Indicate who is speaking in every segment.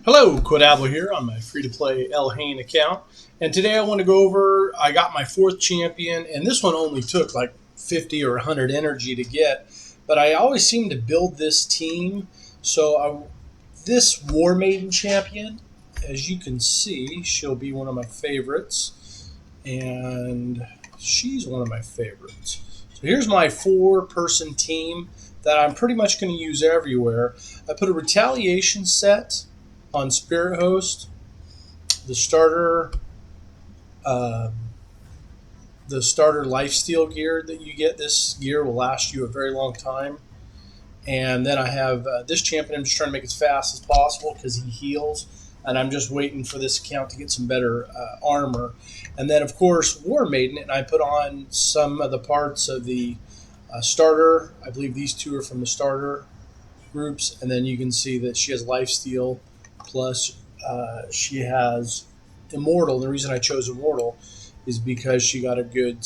Speaker 1: Hello, Quadablo here on my free-to-play FTPElhain account. And today I want to go over, I got my fourth champion, and this one only took like 50 or 100 energy to get. But I always seem to build this team. This War Maiden champion, as you can see, she'll be one of my favorites. And she's one of my favorites. So here's my four-person team that I'm pretty much going to use everywhere. I put a retaliation set on Spirit Host, the starter, uh, lifesteal gear that you get. This gear will last you a very long time. And then I have this champion. I'm just trying to make it as fast as possible because he heals, and I'm just waiting for this account to get some better armor. And then, of course, War Maiden, and I put on some of the parts of the starter. I believe these two are from the starter groups, and then you can see that she has lifesteal. Plus, she has Immortal. The reason I chose Immortal is because she got a good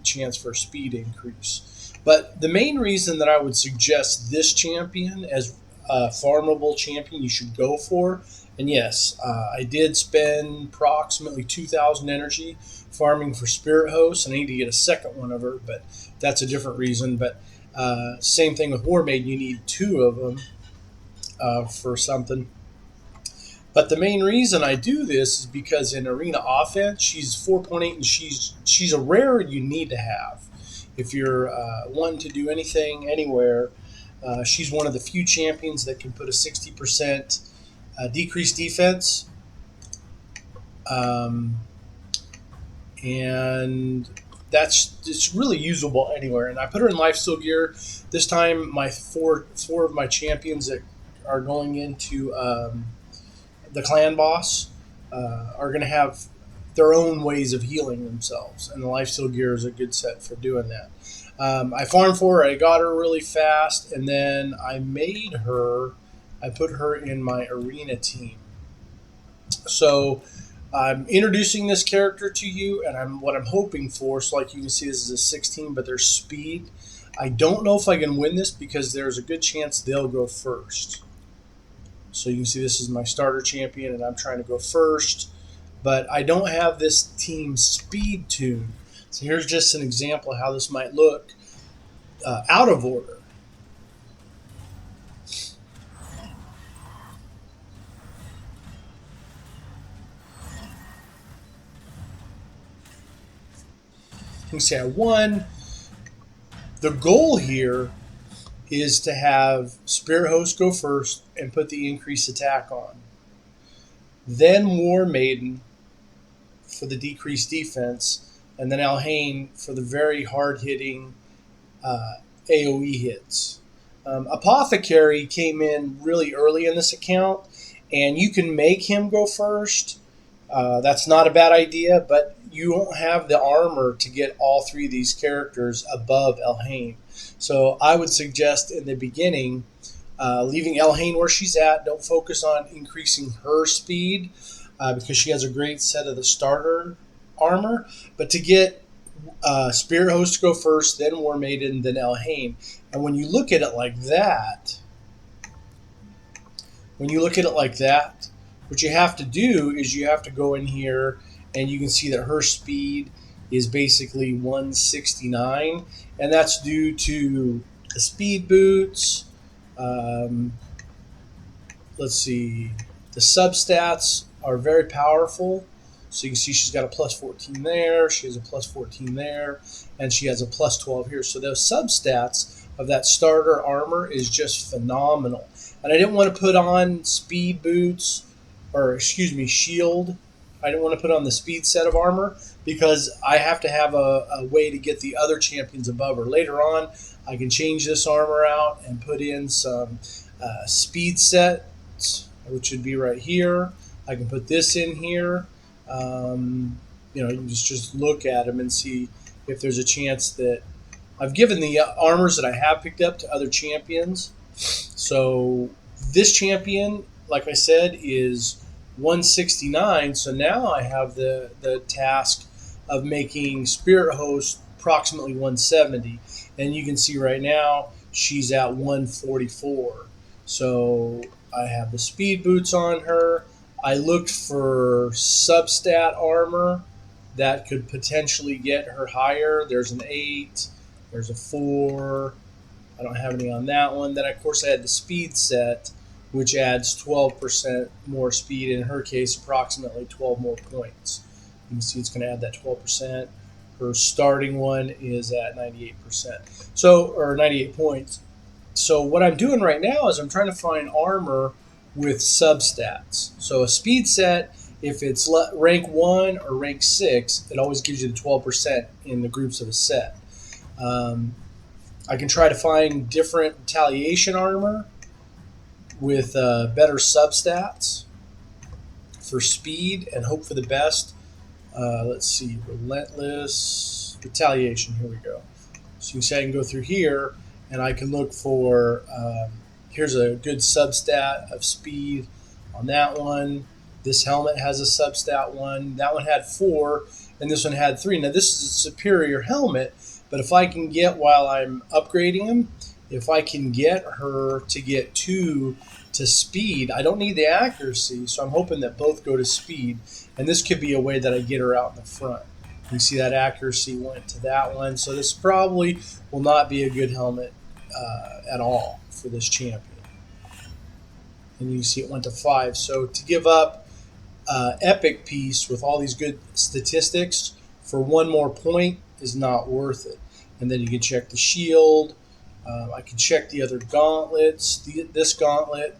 Speaker 1: chance for speed increase. But the main reason that I would suggest this champion as a farmable champion you should go for, and yes, I did spend approximately 2,000 energy farming for Spirit Host, and I need to get a second one of her, but that's a different reason. But same thing with War Maiden, you need two of them for something. But the main reason I do this is because in arena offense, she's 4.8, and she's a rare you need to have. If you're wanting to do anything, anywhere, she's one of the few champions that can put a 60% decreased defense. And it's really usable anywhere. And I put her in lifesteal gear. This time, my four of my champions that are going into the clan boss are going to have their own ways of healing themselves, and the lifesteal gear is a good set for doing that. I farmed for her, I got her really fast, and then I put her in my arena team. So I'm introducing this character to you, and what I'm hoping for, so like you can see this is a 16, but there's speed. I don't know if I can win this because there's a good chance they'll go first. So you can see this is my starter champion, and I'm trying to go first. But I don't have this team speed tuned. So here's just an example of how this might look out of order. You can see I won. The goal here is to have Spirit Host go first and put the increased attack on. Then War Maiden for the decreased defense, and then FTPElhain for the very hard-hitting AoE hits. Apothecary came in really early in this account, and you can make him go first. That's not a bad idea, but you won't have the armor to get all three of these characters above FTPElhain. So I would suggest in the beginning, leaving FTPElhain where she's at. Don't focus on increasing her speed because she has a great set of the starter armor. But to get Spirit Host to go first, then War Maiden, then FTPElhain. And when you look at it like that, what you have to do is you have to go in here, and you can see that her speed is basically 169, and that's due to the speed boots. Let's see, the substats are very powerful. So you can see she's got a plus 14 there, she has a plus 14 there, and she has a plus 12 here. So those substats of that starter armor is just phenomenal. And I didn't want to put on speed boots, or excuse me, shield. I didn't want to put on the speed set of armor because I have to have a way to get the other champions above her. Later on, I can change this armor out and put in some speed sets, which would be right here. I can put this in here. You can just look at them and see if there's a chance that I've given the armors that I have picked up to other champions. So this champion, like I said, is 169. So now I have the task of making Spirit Host approximately 170. And you can see right now she's at 144. So I have the speed boots on her. I looked for substat armor that could potentially get her higher. There's an 8, there's a 4. I don't have any on that one. Then, of course, I had the speed set, which adds 12% more speed. In her case, approximately 12 more points. You can see it's going to add that 12%. Her starting one is at 98%, or 98 points. So what I'm doing right now is I'm trying to find armor with substats. So a speed set, if it's rank 1 or rank 6, it always gives you the 12% in the groups of a set. I can try to find different retaliation armor with better substats for speed and hope for the best. Let's see, relentless retaliation. Here we go. So you can see I can go through here and I can look for, here's a good substat of speed on that one. This helmet has a substat one. That one had 4, and this one had 3. Now this is a superior helmet, but if I can get, while I'm upgrading them, if I can get her to get 2 to speed, I don't need the accuracy, so I'm hoping that both go to speed, and this could be a way that I get her out in the front. You see that accuracy went to that one, so this probably will not be a good helmet at all for this champion. And you see it went to 5. So to give up epic piece with all these good statistics for 1 more point is not worth it. And then you can check the shield. I can check the other gauntlets. This gauntlet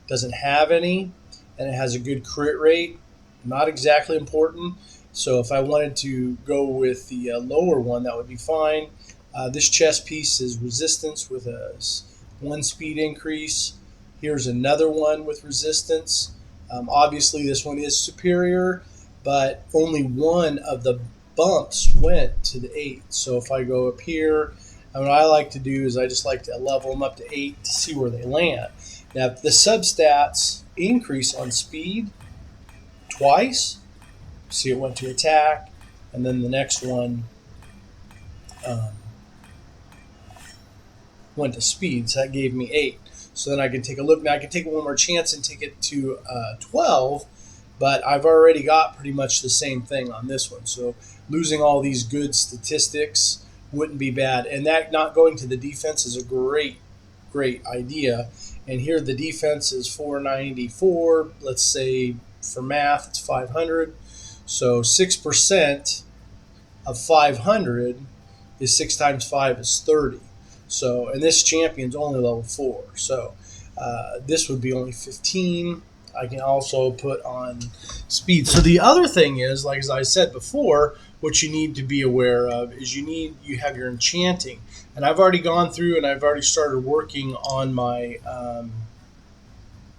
Speaker 1: doesn't have any, and it has a good crit rate. Not exactly important. So if I wanted to go with the lower one, that would be fine. This chest piece is resistance with a 1 speed increase. Here's another one with resistance. Obviously, this one is superior, but only one of the bumps went to the 8. So if I go up here, and what I like to do is I just like to level them up to 8 to see where they land. Now, if the substats increase on speed twice, see it went to attack, and then the next one went to speed, so that gave me 8. So then I can take a look. Now I can take one more chance and take it to 12, but I've already got pretty much the same thing on this one. So losing all these good statistics wouldn't be bad. And that not going to the defense is a great idea. And here the defense is 494. Let's say for math it's 500. So 6% of 500 is 6 times 5 is 30. So, and this champion's only level 4. So this would be only 15. I can also put on speed. So the other thing is, like as I said before, what you need to be aware of is you have your enchanting. And I've already gone through and I've already started working on my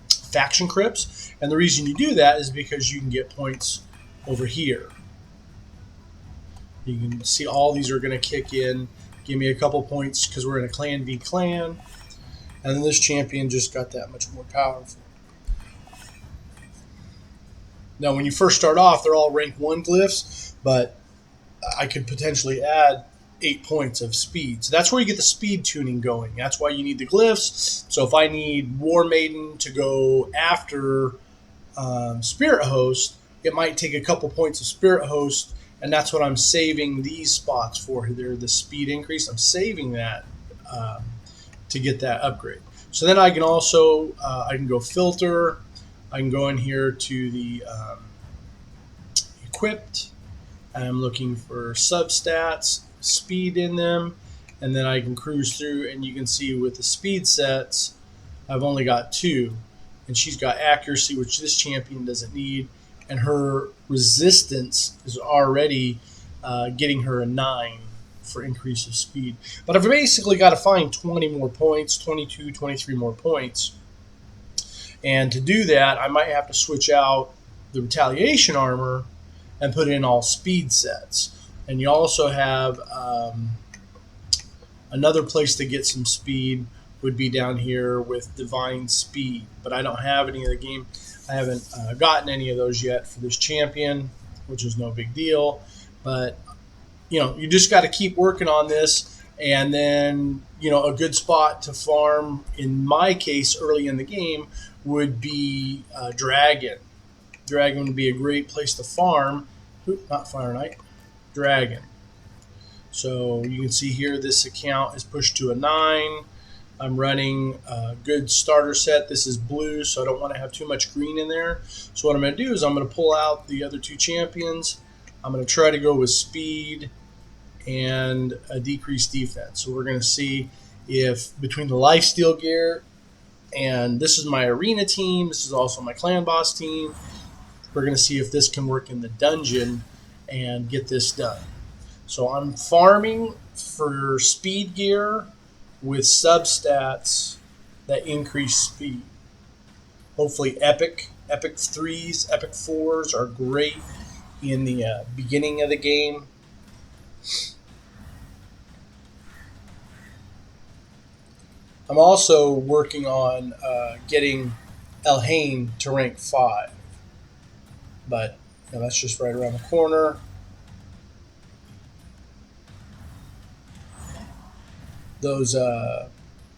Speaker 1: faction crypts. And the reason you do that is because you can get points over here. You can see all these are going to kick in. Give me a couple points because we're in a clan v clan. And then this champion just got that much more powerful. Now, when you first start off, they're all rank 1 glyphs, but I could potentially add 8 points of speed. So that's where you get the speed tuning going. That's why you need the glyphs. So if I need War Maiden to go after Spirit Host, it might take a couple points of Spirit Host, and that's what I'm saving these spots for. They're the speed increase. I'm saving that to get that upgrade. So then I can also I can go filter. I can go in here to the equipped. I'm looking for substats, speed in them, and then I can cruise through, and you can see with the speed sets, I've only got 2, and she's got accuracy, which this champion doesn't need, and her resistance is already getting her a 9 for increase of speed. But I've basically got to find 20 more points, 22, 23 more points. And to do that, I might have to switch out the retaliation armor and put in all speed sets. And you also have another place to get some speed would be down here with divine speed. But I don't have any of the game. I haven't gotten any of those yet for this champion, which is no big deal. But you just got to keep working on this, and then a good spot to farm in my case early in the game would be Dragon. Dragon would be a great place to farm. Oop, not Fire Knight, Dragon. So you can see here this account is pushed to a 9. I'm running a good starter set. This is blue, so I don't want to have too much green in there. So what I'm going to do is I'm going to pull out the other 2 champions. I'm going to try to go with speed and a decreased defense. So we're going to see if between the lifesteal gear and this is my arena team, this is also my clan boss team, we're going to see if this can work in the dungeon and get this done. So I'm farming for speed gear with substats that increase speed. Hopefully epic 3s, epic 4s are great in the beginning of the game. I'm also working on getting FTPElhain to rank 5, but that's just right around the corner. Those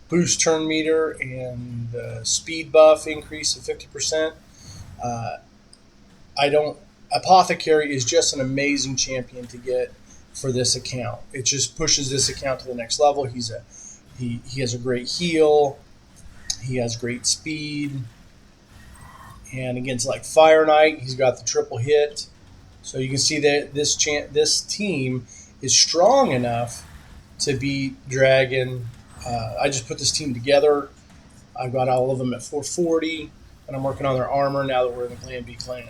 Speaker 1: boost turn meter and speed buff increase of 50%. Apothecary is just an amazing champion to get for this account. It just pushes this account to the next level. He has a great heal. He has great speed. And against like Fire Knight, he's got the triple hit. So you can see that this team is strong enough to beat Dragon. I just put this team together. I've got all of them at 440, and I'm working on their armor now that we're in the Clan B clan.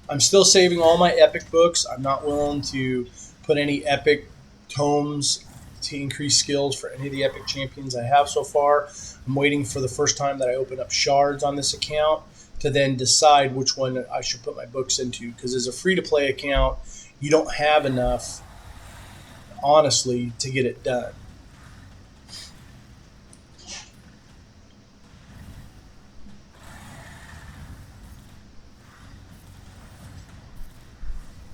Speaker 1: I'm still saving all my epic books. I'm not willing to put any epic tomes to increase skills for any of the epic champions I have so far. I'm waiting for the first time that I open up shards on this account to then decide which one I should put my books into, because as a free-to-play account, you don't have enough, honestly, to get it done.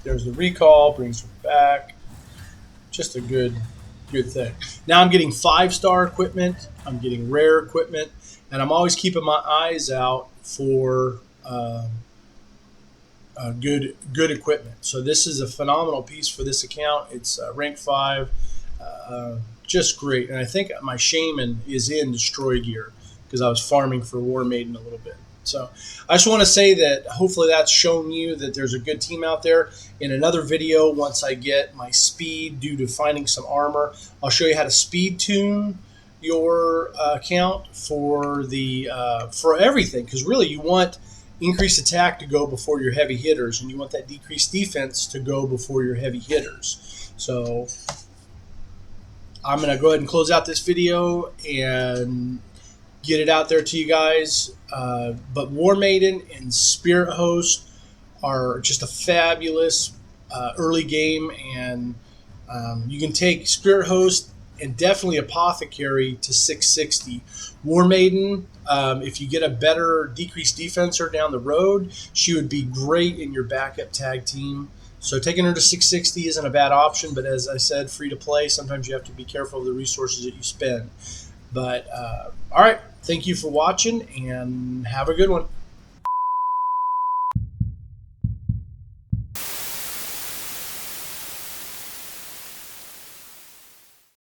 Speaker 1: There's the recall, brings her back. Just a good thing. Now I'm getting 5-star equipment. I'm getting rare equipment, and I'm always keeping my eyes out for good equipment. So this is a phenomenal piece for this account. It's rank 5, just great. And I think my shaman is in destroy gear because I was farming for War Maiden a little bit. So I just want to say that hopefully that's shown you that there's a good team out there. In another video, once I get my speed due to finding some armor, I'll show you how to speed tune your account for everything, because really you want increased attack to go before your heavy hitters, and you want that decreased defense to go before your heavy hitters. So I'm going to go ahead and close out this video and get it out there to you guys. But War Maiden and Spirit Host are just a fabulous early game, and you can take Spirit Host and definitely Apothecary to 660. War Maiden, if you get a better decreased defenser down the road, she would be great in your backup tag team. So taking her to 660 isn't a bad option, but as I said, free to play, sometimes you have to be careful of the resources that you spend. But all right, thank you for watching, and have a good one.